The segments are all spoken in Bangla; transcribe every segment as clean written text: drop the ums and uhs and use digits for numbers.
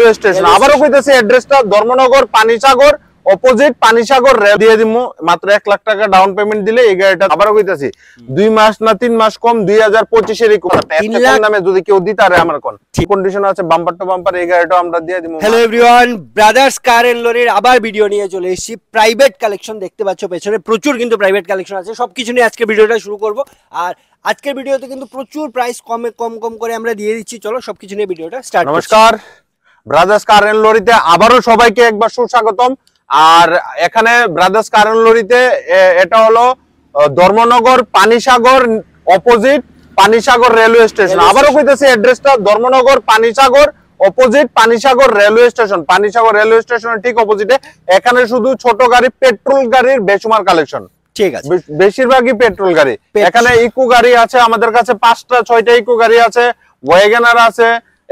Railway station. আবারও কইতেছি অ্যাড্রেসটা ধর্মনগর পানিসাগর অপোজিট পানিসাগর রেল দিয়ে দিমু মাত্র 1 লাখ টাকা ডাউন পেমেন্ট দিলে এই গাড়িটা। আবারও কইতাছি 2 মাস না 3 মাস কম 2025 এর কম দামে যদি কেউ দিতে পারে আমার কোন ঠিক কন্ডিশন আছে বাম্পার টু বাম্পার এই গাড়িটা আমরা দিয়ে দিমু। Hello everyone, brothers car and লরির আবার ভিডিও নিয়ে চলে এসেছি। প্রাইভেট কালেকশন দেখতে পাচ্ছ পেছনে, প্রচুর কিন্তু প্রাইভেট কালেকশন আছে। সবকিছু নিয়ে আজকে ভিডিওটা শুরু করব। আর আজকের ভিডিওতে কিন্তু প্রচুর প্রাইস কম করে আমরা দিয়ে দিচ্ছি। চলো সবকিছু নিয়ে ভিডিওটা স্টার্ট। নমস্কার, ব্রাদার্স কার এন্ড লরিতে আবারও সবাইকে একবার সুস্বাগতম। আর এখানে ব্রাদার্স কার এন্ড লরিতে এটা হলো Dharmanagar Panisagar opposite Panisagar railway station. আবারও কইতেছি অ্যাড্রেসটা Dharmanagar Panisagar opposite Panisagar railway station. Panisagar railway স্টেশনের ঠিক অপোজিটে। এখানে শুধু ছোট গাড়ি পেট্রোল গাড়ির বেসুমার কালেকশন, ঠিক আছে, বেশিরভাগই পেট্রোল গাড়ি। এখানে ইকো গাড়ি আছে আমাদের কাছে 5টা 6টা ইকো গাড়ি আছে, ওয়াগনার আছে,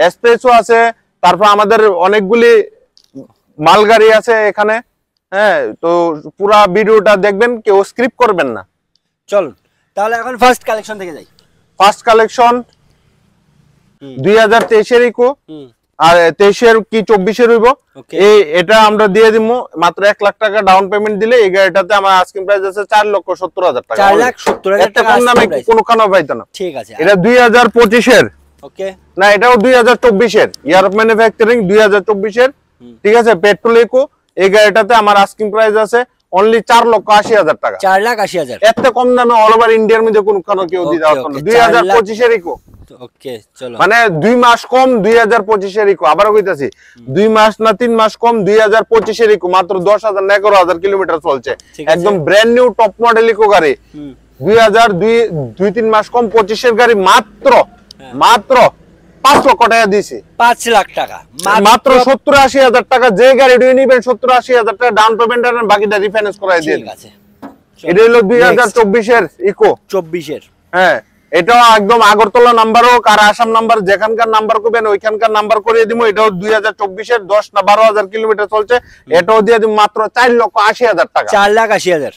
এসপ্রেসো আছে, তারপর আমাদের অনেকগুলি মাল গাড়ি আছে এখানে। হ্যাঁ, তো পুরো ভিডিওটা দেখবেন, কেউ স্ক্রিপ্ট করবেন না। চলুন তাহলে এখন ফার্স্ট কালেকশন থেকে যাই। ফার্স্ট কালেকশন 2023 এর ইকো, আর 23 এর কি 24 এর হইব। এই এটা আমরা দিয়ে দিমু মাত্র 1 লাখ টাকা ডাউন পেমেন্ট দিলে এই গাড়িটাতে আমার আস্কিং প্রাইস আছে 4,70,000 টাকা। 4,70,000 টাকা কম দামে কোনখানেও পাইতো না। ঠিক আছে, এটা 2025 এর। ওকে, না এটাও 2024 এর, ইয়ার অফ ম্যানুফ্যাকচারিং 2024 এর। ঠিক আছে, পেট্রোল ইকো। এই গাড়িটাতে আমার আস্কিং প্রাইস আছে অনলি 4,80,000 টাকা। 4,80,000 এত কম দামে অল ওভার ইন্ডিয়ার মধ্যে কোনখানে কেউ দিতে পারতো না। 2025 এর ইকো। ওকে, চলো মানে 2 মাস কম 2025 এর ইকো। আবারও কইতাছি 2 মাস না 3 মাস কম 2025 এর ইকো। মাত্র 10,000 না 11,000 কিলোমিটার চলছে। একদম brand new top model Eeco গাড়ি। 2,3 মাস কম 25 এর গাড়ি মাত্র 5 লক্ষ টাকা দিয়েছি। 5 লাখ টাকা মাত্র 70-80,000 টাকা। যে গাড়ি নিবেন 70-80,000 টাকা ডাউন পেমেন্ট আর বাকিটা রিফাইন্যান্স করাই দিয়ে। ঠিক আছে, এটা হলো 2024 এর ইকো। 24 এর। হ্যাঁ, এটাও একদম আগরতলা নাম্বার হোক আর আসাম নাম্বার, যেখানকার নাম্বার করবেন ওইখানকার নাম্বার করিয়ে দিব। এটাও 2024 এর 10 না 12,000 কিলোমিটার চলছে। এটাও দিয়ে দিব মাত্র 4,80,000 টাকা। 4,80,000।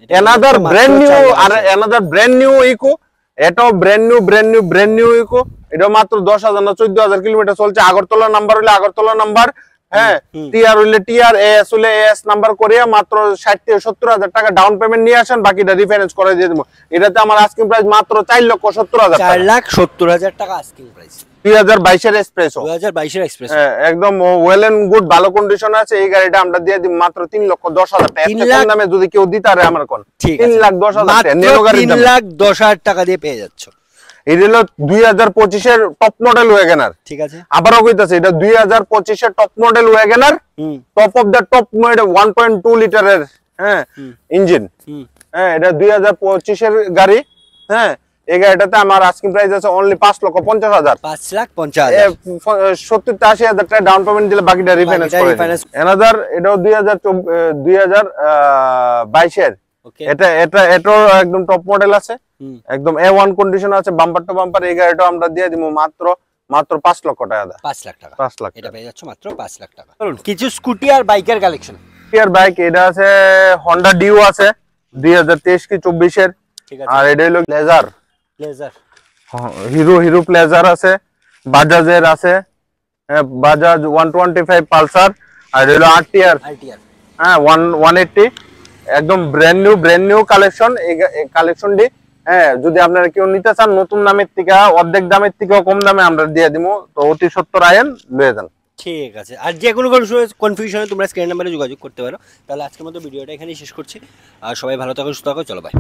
অ্যানাদার ব্র্যান্ড নিউ, আর অ্যানাদার ব্র্যান্ড নিউ ইকো। এটাও ব্র্যান্ড নিউ ইকো। এটা মাত্র 10,000 না 14,000 কিলোমিটার চলছে। আগরতলা নাম্বার হইলে আগরতলা নাম্বার, হ্যাঁ, টিআর হইলে টিআর, এএস হইলে এএস নাম্বার করিয়া মাত্র 60-70,000 টাকা ডাউন পেমেন্ট নিয়ে আসেন, বাকিটা রিফাইন্যান্স করে দিয়ে দেব। এটাতে আমার আস্কিং প্রাইস মাত্র 4,70,000 টাকা। 4,70,000 টাকা আস্কিং প্রাইস। 2022 এর এক্সপ্রেসো। 2022 এর এক্সপ্রেসো, একদম ওয়েল এন্ড গুড, ভালো কন্ডিশন আছে। এই গাড়িটা আমরা দিয়ে দিই মাত্র 3,10,000 টাকা। এত কম দামে যদি কেউ দিতে পারে আমার কোন 3,10,000 টাকা। নেনো গাড়ি 3,10,000 টাকা দিয়ে পেয়ে যাচ্ছ। এটা হলো 2025 এর টপ মডেল ওয়াগনার। ঠিক আছে, আবারও কইতাছি এটা 2025 এর top model WagonR. Top of the top model 1.2 লিটারের, হ্যাঁ, ইঞ্জিন। হ্যাঁ, এটা 2025 এর গাড়ি। হ্যাঁ, এই গাড়িটাতে আমার আস্কিং প্রাইস আছে অনলি 5,50,000। 5,50,000। 70-80,000 টাকা ডাউন পেমেন্ট দিলে বাকিটা রিফাইন্যান্স করে দেব। অ্যানাদার এটাও 2022 এর। এটাও একদম টপ মডেল আছে, একদম A1 কন্ডিশন আছে, বাম্পার টু বাম্পার। এই গাড়িটা আমরা দিয়ে দিব মাত্র 5 লক্ষ টাকা। 5 লাখ টাকা। 5 লাখ এটা পেয়ে যাচ্ছ মাত্র 5 লাখ টাকা। চলুন কিছু স্কুটি আর বাইকের কালেকশন। স্কুটি বাইক, এটা আছে Honda Dio আছে 2023 কি 24 এর। ঠিক আছে, আর এটা হলো প্লেজার। হিরো প্লেজার আছে, বাজাজের আছে, হ্যাঁ, বাজাজ 125 পালসার। আর এটা হলো আরটিআর, হ্যাঁ, 180। একদম ব্র্যান্ড নিউ কালেকশন। এই কালেকশনটি, হ্যাঁ, যদি আপনারা কেউ নিতে চান নতুন দামের থেকে, অর্ধেক দামের থেকেও কম দামে আমরা দিয়ে দিব, তো অতি সত্তর আয়েন লয়ে যান। ঠিক আছে, আর যে কোনো কনফিউশনে তোমরা স্ক্রিন নাম্বারে যোগাযোগ করতে পারো। তাহলে আজকের মতো ভিডিওটা এখানেই শেষ করছি। আর সবাই ভালো থাকো, সুস্থ থাকো, চলো বাই।